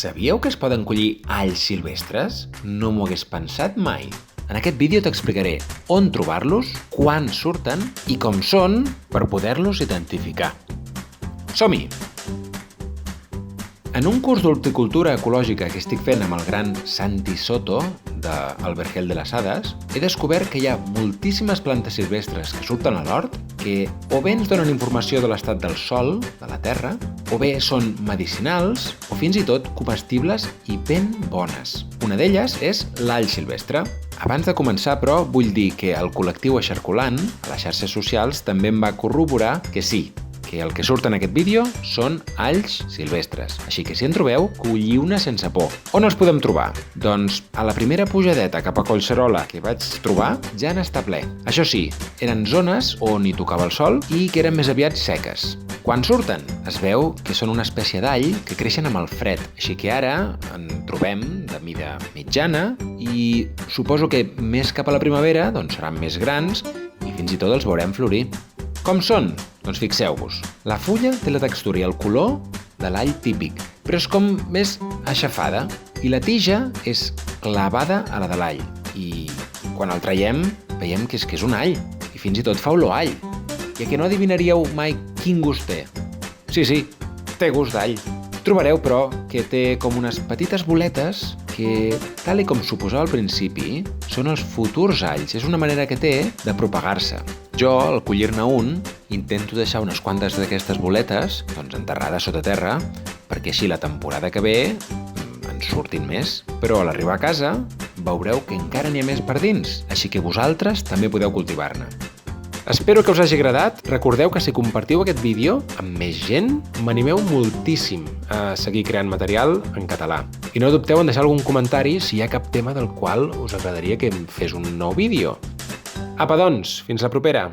Sabíeu que es poden collir alls silvestres? No m'ho hagués pensat mai. En aquest vídeo t'explicaré on trobar-los, quan surten i com són per poder-los identificar. Som-hi! En un curs d'horticultura ecològica que estic fent amb el gran Santi Soto del Vergel de les Hades, he descobert que hi ha moltíssimes plantes silvestres que surten a l'hort que o bé ens donen informació de l'estat del sòl, de la terra, o bé són medicinals o fins i tot comestibles i ben bones. Una d'elles és l'all silvestre. Abans de començar, però, vull dir que el col·lectiu Eixarculant, a les xarxes socials, també em va corroborar que sí, que el que surt en aquest vídeo són alls silvestres. Així que si en trobeu, colliu-ne sense por. On els podem trobar? Doncs a la primera pujadeta cap a Collserola que vaig trobar ja n'està ple. Això sí, eren zones on hi tocava el sol i que eren més aviat seques. Quan surten? Es veu que són una espècie d'all que creixen amb el fred, així que ara en trobem de mida mitjana i suposo que més cap a la primavera doncs seran més grans i fins i tot els veurem florir. Com són? Doncs fixeu-vos. La fulla té la textura i el color de l'all típic, però és com més aixafada i la tija és clavada a la de l'all. I quan el traiem veiem que és un all i fins i tot fa olor a all. I que no adivinaríeu mai quin gust té? Sí, té gust d'all. Trobareu, però, que té com unes petites boletes que, tal com suposava al principi, són els futurs alls. És una manera que té de propagar-se. Jo, al collir-ne un, intento deixar unes quantes d'aquestes boletes enterrades sota terra, perquè així la temporada que ve en surtin més. Però a l'arribar a casa veureu que encara n'hi ha més per dins, així que vosaltres també podeu cultivar-ne. Espero que us hagi agradat. Recordeu que si compartiu aquest vídeo amb més gent, m'animeu moltíssim a seguir creant material en català. I no dubteu en deixar algun comentari si hi ha cap tema del qual us agradaria que em fes un nou vídeo. Apa, doncs, fins la propera!